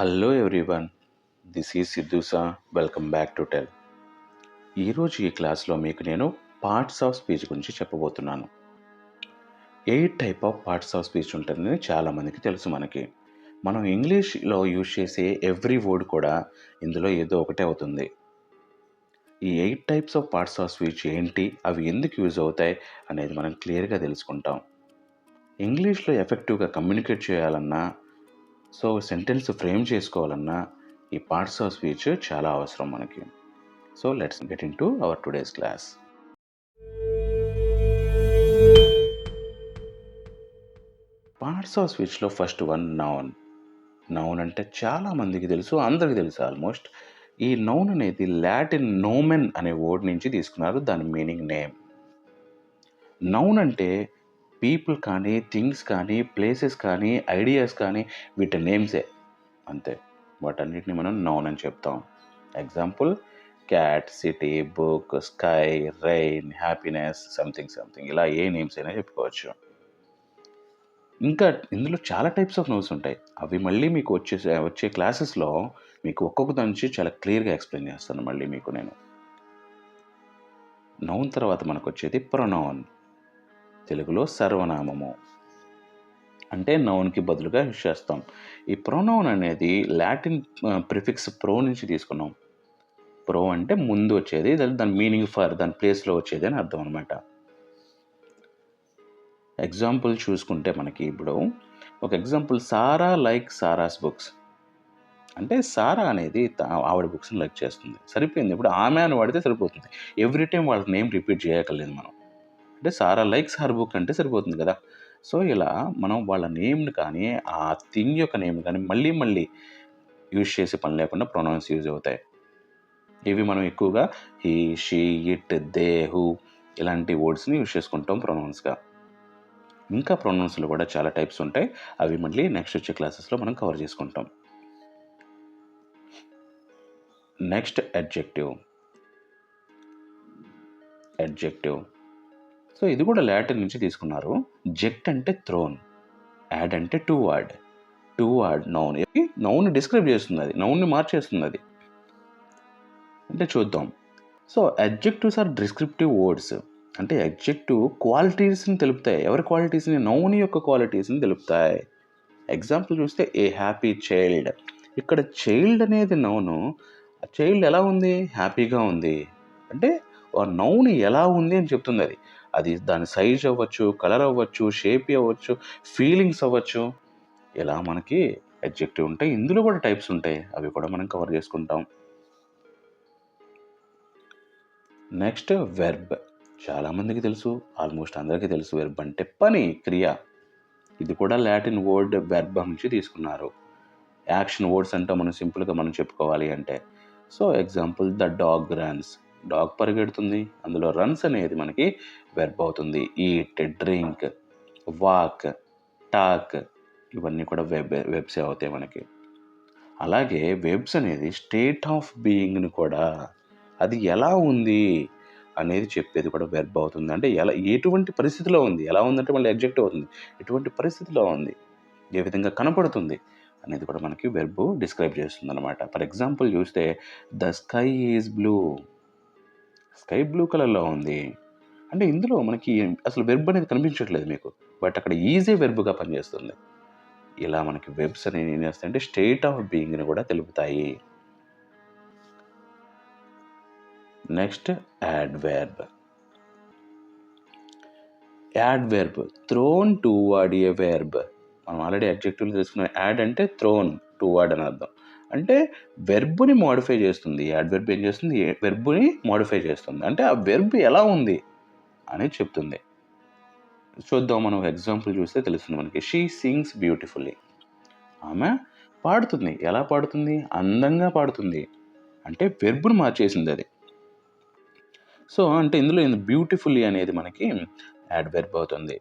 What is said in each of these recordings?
Hello everyone, this is సిద్ధూసా. Welcome back to టెల్. ఈరోజు ఈ క్లాస్లో మీకు నేను పార్ట్స్ ఆఫ్ స్పీచ్ గురించి చెప్పబోతున్నాను. 8 type of parts of speech ఉంటుందని చాలామందికి తెలుసు. మనం ఇంగ్లీష్లో యూజ్ చేసే ఎవ్రీ వర్డ్ కూడా ఇందులో ఏదో ఒకటే అవుతుంది. ఈ 8 types of parts of speech ఏంటి, అవి ఎందుకు యూజ్ అవుతాయి అనేది మనం క్లియర్గా తెలుసుకుంటాం. ఇంగ్లీష్లో ఎఫెక్టివ్గా కమ్యూనికేట్ చేయాలన్నా, సెంటెన్స్ ఫ్రేమ్ చేసుకోవాలన్నా ఈ పార్ట్స్ ఆఫ్ స్పీచ్ చాలా అవసరం మనకి. So let's get into our today's class. Parts of స్పీచ్లో ఫస్ట్ వన్ నౌన్. నౌన్ అంటే చాలా మందికి తెలుసు, అందరికీ తెలుసు ఆల్మోస్ట్. ఈ నౌన్ అనేది లాటిన్ నోమెన్ అనే వర్డ్ నుంచి తీసుకున్నారు. దాని మీనింగ్ నేమ్. నౌన్ అంటే పీపుల్ కానీ, థింగ్స్ కానీ, ప్లేసెస్ కానీ, ఐడియాస్ కానీ, వీటి నేమ్సే అంతే. వాటన్నిటిని మనం నౌన్ అని చెప్తాం. Example cat, city, book, sky, rain, happiness, something ఇలా ఏ నేమ్స్ అయినా చెప్పుకోవచ్చు. ఇంకా ఇందులో చాలా టైప్స్ ఆఫ్ నౌన్స్ ఉంటాయి. అవి మళ్ళీ మీకు వచ్చే క్లాసెస్లో మీకు ఒక్కొక్క దాని నుంచి చాలా క్లియర్గా ఎక్స్ప్లెయిన్ చేస్తాను మళ్ళీ మీకు నేను. నౌన్ తర్వాత మనకు వచ్చేది ప్రొనౌన్, తెలుగులో సర్వనామము. అంటే నౌన్కి బదులుగా యూజ్ చేస్తాం. ఈ ప్రొనౌన్ అనేది లాటిన్ ప్రిఫిక్స్ ప్రో నుంచి తీసుకున్నాం. ప్రో అంటే ముందు వచ్చేది, దాని మీనింగ్ ఫర్, దాని ప్లేస్లో వచ్చేది అని అర్థం అనమాట. ఎగ్జాంపుల్ చూసుకుంటే మనకి ఇప్పుడు ఒక ఎగ్జాంపుల్, సారా లైక్ సారాస్ బుక్స్. అంటే సారా అనేది ఆవిడ బుక్స్ని లైక్ చేస్తుంది, సరిపోయింది. ఇప్పుడు ఆమె అని వాడితే సరిపోతుంది. ఎవ్రీ టైం వాళ్ళ నేమ్ రిపీట్ చేయగలేదు మనం. అంటే సారా లైక్స్ హర్ బుక్ అంటే సరిపోతుంది కదా. సో ఇలా మనం వాళ్ళ నేమ్ని కానీ, ఆ థింగ్ యొక్క నేమ్ కానీ మళ్ళీ యూజ్ చేసే పని లేకుండా ప్రొనౌన్స్ యూజ్ అవుతాయి. ఇవి మనం ఎక్కువగా he, she, it, they, who ఇలాంటి వర్డ్స్ని యూజ్ చేసుకుంటాం ప్రొనౌన్స్గా. ఇంకా ప్రొనౌన్స్లో కూడా చాలా టైప్స్ ఉంటాయి. అవి మళ్ళీ నెక్స్ట్ వచ్చే క్లాసెస్లో మనం కవర్ చేసుకుంటాం. Next adjective. సో ఇది కూడా లాటిన్ నుంచి తీసుకున్నారు. జెక్ట్ అంటే థ్రోన్, యాడ్ అంటే టు వర్డ్ నౌన్ డిస్క్రైబ్ చేస్తుంది, అది నౌన్ని మార్చేస్తుంది అది. అంటే చూద్దాం. So adjectives are descriptive words. అంటే అడ్జెక్టివ్ క్వాలిటీస్ని తెలుపుతాయి. ఎవరి క్వాలిటీస్ని? నౌన్ యొక్క క్వాలిటీస్ని తెలుపుతాయి. ఎగ్జాంపుల్ చూస్తే ఏ హ్యాపీ చైల్డ్. ఇక్కడ చైల్డ్ అనేది నౌను. చైల్డ్ ఎలా ఉంది? హ్యాపీగా ఉంది. అంటే నౌన్ ఎలా ఉంది అని చెప్తుంది. అది దాని సైజ్ అవ్వచ్చు, కలర్ అవ్వచ్చు, షేప్ అవ్వచ్చు, ఫీలింగ్స్ అవ్వచ్చు. ఇలా మనకి అడ్జెక్టివ్ ఉంటాయి. ఇందులో కూడా టైప్స్ ఉంటాయి, అవి కూడా మనం కవర్ చేసుకుంటాం. Next verb. చాలామందికి తెలుసు, ఆల్మోస్ట్ అందరికీ తెలుసు. వెర్బ్ అంటే పని, క్రియ. ఇది కూడా లాటిన్ వర్డ్ వెర్బ్ నుంచి తీసుకున్నారు. యాక్షన్ వర్డ్స్ అంటే మనం సింపుల్గా మనం చెప్పుకోవాలి అంటే, so example the dog runs. Dog పరిగెడుతుంది, అందులో రన్స్ అనేది మనకి వెర్బ్ అవుతుంది. ఈట్, డ్రింక్, వాక్, టాక్ ఇవన్నీ కూడా వెబ్సే అవుతాయి మనకి. అలాగే వెబ్స్ అనేది స్టేట్ ఆఫ్ బీయింగ్ని కూడా, అది ఎలా ఉంది అనేది చెప్పేది కూడా వెర్బ్ అవుతుంది. అంటే ఎటువంటి పరిస్థితిలో ఉంది, ఎలా ఉందంటే మళ్ళీ అడ్జెక్టివ్ అవుతుంది. ఎటువంటి పరిస్థితిలో ఉంది, ఏ విధంగా కనపడుతుంది అనేది కూడా మనకి వెర్బ్ డిస్క్రైబ్ చేస్తుంది అనమాట. ఫర్ ఎగ్జాంపుల్ చూస్తే the sky is blue. Sky blue కలర్లో ఉంది. అంటే ఇందులో మనకి అసలు వెర్బ్ అనేది కనిపించట్లేదు మీకు, బట్ అక్కడ ఈజీ వెర్బ్గా పనిచేస్తుంది. ఇలా మనకి వెబ్స్ అనేవి ఏం చేస్తాయంటే స్టేట్ ఆఫ్ బీయింగ్ని కూడా తెలుపుతాయి. Next adverb. థ్రోన్ టువర్డ్ ఏ వెర్బ్. మనం ఆల్రెడీ అడ్జెక్టివ్లు తీసుకున్నాం. యాడ్ అంటే థ్రోన్, టువర్డ్ అని అర్థం. అంటే వెర్బ్ని మోడిఫై చేస్తుంది. యాడ్వర్బ్ ఏం చేస్తుంది? వెర్బ్ని మోడిఫై చేస్తుంది. అంటే ఆ వెర్బ్ ఎలా ఉంది అనేది చెప్తుంది. చూద్దాం, మనం ఎగ్జాంపుల్ చూస్తే తెలుస్తుంది మనకి. She sings beautifully. ఆమె పాడుతుంది. ఎలా పాడుతుంది? అందంగా పాడుతుంది. అంటే వెర్బ్ని మార్చేసింది అది. సో అంటే ఇందులో బ్యూటిఫుల్లీ అనేది మనకి యాడ్వర్బ్ అవుతుంది.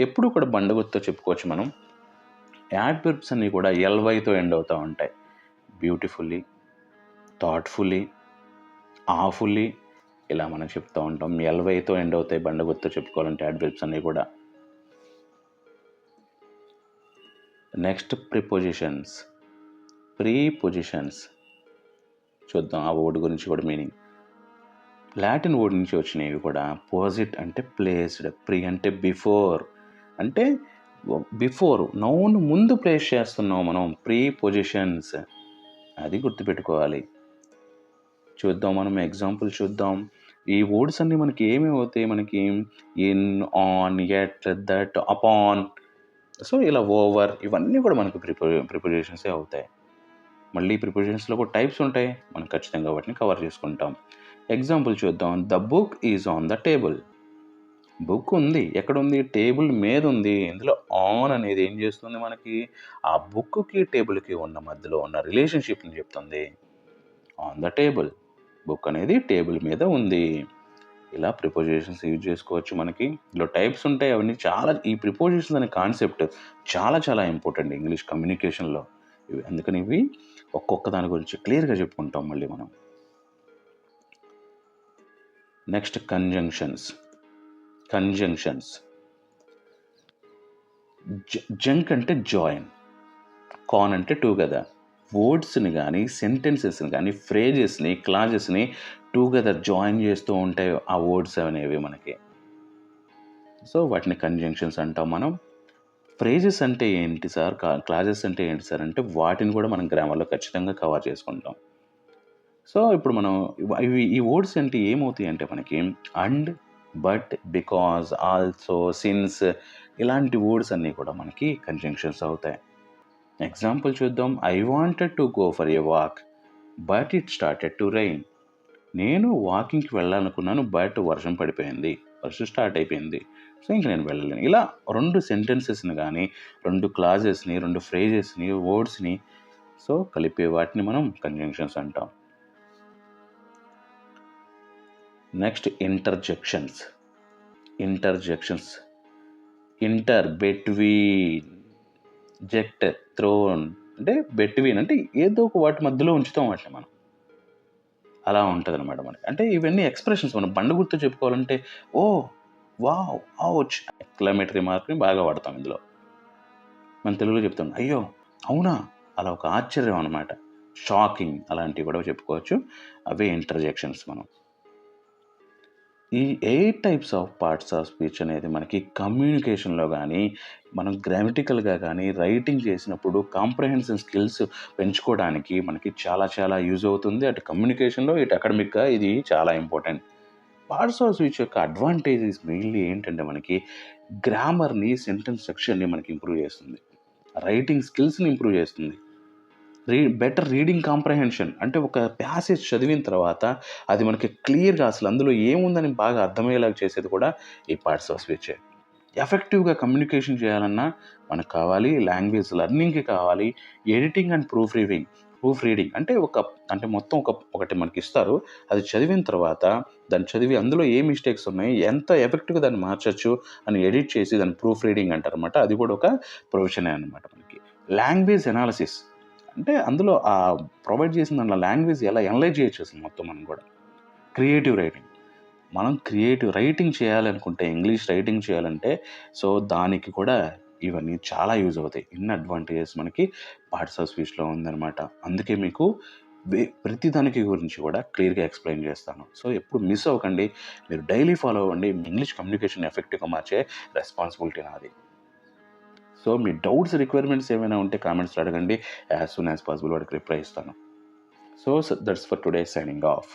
ఎప్పుడు కూడా బండగుర్తో చెప్పుకోవచ్చు మనం. యాడ్వర్బ్స్ అన్నీ కూడా ఎల్వైతో ఎండ్ అవుతూ ఉంటాయి. బ్యూటిఫుల్లీ, థాట్ఫుల్లీ, ఆఫుల్లీ ఇలా మనం చెప్తూ ఉంటాం. ఎల్వైతో ఎండ్ అవుతాయి బండగుర్తో చెప్పుకోవాలంటే యాడ్వర్బ్స్ అన్నీ కూడా. Next prepositions. ప్రీపోజిషన్స్. చూద్దాం ఆ వర్డ్ గురించి కూడా మీనింగ్. లాటిన్ వర్డ్ నుంచి వచ్చినవి కూడా. పోజిట్ అంటే ప్లేస్డ్, ప్రీ అంటే బిఫోర్, అంటే బిఫోర్ నౌన్ ముందు ప్లేస్ చేస్తున్నాం మనం. ప్రీపోజిషన్స్ అది గుర్తుపెట్టుకోవాలి. చూద్దాం మనం ఎగ్జాంపుల్ చూద్దాం. ఈ వర్డ్స్ అన్నీ మనకి ఏమేమి అవుతాయి, మనకి in, on, at, that, upon, so ఇలా ఓవర్, ఇవన్నీ కూడా మనకు ప్రిపోజిషన్సే అవుతాయి. మళ్ళీ ప్రిపోజిషన్స్లో కూడా టైప్స్ ఉంటాయి, మనం ఖచ్చితంగా వాటిని కవర్ చేసుకుంటాం. ఎగ్జాంపుల్ చూద్దాం. The book is on the table. Book ఉంది, ఎక్కడ ఉంది? టేబుల్ మీద ఉంది. ఇందులో ఆన్ అనేది ఏం చేస్తుంది, మనకి ఆ బుక్కి టేబుల్కి ఉన్న మధ్యలో ఉన్న రిలేషన్షిప్ని చెప్తుంది. ఆన్ ద టేబుల్, బుక్ అనేది టేబుల్ మీద ఉంది. ఇలా ప్రిపోజిషన్స్ యూజ్ చేసుకోవచ్చు. మనకి ఇందులో టైప్స్ ఉంటాయి, అవన్నీ చాలా. ఈ ప్రిపోజిషన్స్ అనే కాన్సెప్ట్ చాలా చాలా ఇంపార్టెంట్ ఇంగ్లీష్ కమ్యూనికేషన్లో. అందుకని ఇవి ఒక్కొక్క దాని గురించి క్లియర్గా చెప్పుకుంటాం మళ్ళీ మనం. Next conjunctions. జంక్ అంటే జాయిన్, కాన్ అంటే టుగెదర్. వర్డ్స్ని కానీ సెంటెన్సెస్ని కానీ ఫ్రేజెస్ని క్లాజెస్ని టుగెదర్ జాయిన్ చేస్తూ ఉంటాయి ఆ వర్డ్స్ అనేవి మనకి. సో వాటిని కంజంక్షన్స్ అంటాం మనం. ఫ్రేజెస్ అంటే ఏంటి సార్, క్లాజెస్ అంటే ఏంటి సార్ అంటే వాటిని కూడా మనం గ్రామర్లో ఖచ్చితంగా కవర్ చేసుకుంటాం. సో ఇప్పుడు మనం ఈ వర్డ్స్ అంటే ఏమవుతాయి అంటే మనకి and, but, because, also, since, ఇలాంటి వర్డ్స్ అన్నీ కూడా మనకి కంజంక్షన్స్ అవుతాయి. ఎగ్జాంపుల్ చూద్దాం. I wanted to go for a walk but it started to rain. నేను వాకింగ్కి వెళ్ళాలనుకున్నాను, బట్ వర్షం పడిపోయింది, వర్షం స్టార్ట్ అయిపోయింది, సో ఇంక నేను వెళ్ళలేను. ఇలా రెండు సెంటెన్సెస్ని కానీ, రెండు క్లాజెస్ని, రెండు ఫ్రేజెస్ని, వర్డ్స్ని సో కలిపే వాటిని మనం కంజంక్షన్స్ అంటాం. Next interjections. Inter, between, ject, thrown, అంటే బిట్వీన్ అంటే ఏదో ఒక వాటి మధ్యలో ఉంచుతాం వాటిని మనం. అలా ఉంటుంది అనమాట మనకి. అంటే ఇవన్నీ ఎక్స్ప్రెషన్స్. మనం బండి గుర్తు చెప్పుకోవాలంటే ఓ, వావ్, ఔచ్, ఎక్స్క్లమేటరీ మార్క్ని బాగా వాడతాం ఇందులో. మన తెలుగులో చెప్తాం అయ్యో, అవునా, అలా ఒక ఆశ్చర్యం అనమాట. షాకింగ్, అలాంటివి కూడా చెప్పుకోవచ్చు. అవే ఇంటర్జెక్షన్స్. మనం ఈ 8 types of parts of speech అనేది మనకి కమ్యూనికేషన్లో కానీ, మనం గ్రామటికల్గా కానీ, రైటింగ్ చేసినప్పుడు కాంప్రహెన్షన్ స్కిల్స్ పెంచుకోవడానికి మనకి చాలా చాలా యూజ్ అవుతుంది. అటు కమ్యూనికేషన్లో, ఇటు అకాడమిక్గా ఇది చాలా ఇంపార్టెంట్. పార్ట్స్ ఆఫ్ స్పీచ్ యొక్క అడ్వాంటేజెస్ మెయిన్లీ ఏంటంటే మనకి గ్రామర్ని, సెంటెన్స్ స్ట్రక్చర్ని మనకి ఇంప్రూవ్ చేస్తుంది, రైటింగ్ స్కిల్స్ని ఇంప్రూవ్ చేస్తుంది, బెటర్ రీడింగ్ కాంప్రహెన్షన్, అంటే ఒక ప్యాసేజ్ చదివిన తర్వాత అది మనకి క్లియర్గా అసలు అందులో ఏముందని బాగా అర్థమయ్యేలాగా చేసేది కూడా ఈ పార్ట్స్ ఆఫ్ స్పీచ్. ఎఫెక్టివ్గా కమ్యూనికేషన్ చేయాలన్నా మనకు కావాలి లాంగ్వేజ్ లెర్నింగ్కి కావాలి ఎడిటింగ్ అండ్ ప్రూఫ్ రీడింగ్. అంటే మొత్తం ఒకటి మనకి ఇస్తారు, అది చదివిన తర్వాత దాన్ని చదివి అందులో ఏ మిస్టేక్స్ ఉన్నాయి, ఎంత ఎఫెక్టివ్గా దాన్ని మార్చచ్చు అని ఎడిట్ చేసి దాన్ని ప్రూఫ్ రీడింగ్ అంటారు అనమాట. అది కూడా ఒక ప్రొఫెషనే అనమాట మనకి. లాంగ్వేజ్ ఎనాలిసిస్ అంటే అందులో ప్రొవైడ్ చేసిన దాంట్లో లాంగ్వేజ్ ఎలా ఎనలైజ్ చేయొచ్చు అసలు మొత్తం మనం కూడా. క్రియేటివ్ రైటింగ్, మనం క్రియేటివ్ రైటింగ్ చేయాలనుకుంటే, ఇంగ్లీష్ రైటింగ్ చేయాలంటే సో దానికి కూడా ఇవన్నీ చాలా యూజ్ అవుతాయి. ఇన్ని అడ్వాంటేజెస్ మనకి పార్ట్స్ ఆఫ్ స్పీచ్లో ఉందన్నమాట. అందుకే మీకు ప్రతి దానికి గురించి కూడా క్లియర్గా ఎక్స్ప్లెయిన్ చేస్తాను. సో ఎప్పుడు మిస్ అవ్వకండి, మీరు డైలీ ఫాలో అవ్వండి. ఇంగ్లీష్ కమ్యూనికేషన్ ఎఫెక్టివ్గా మార్చే రెస్పాన్సిబిలిటీ నాది. సో మీ డౌట్స్, రిక్వైర్మెంట్స్ ఏమైనా ఉంటే కామెంట్స్లో అడగండి. యాజ్ సూన్ యాజ్ పాసిబుల్ వాడికి రిప్లై ఇస్తాను. So that's for today, signing off.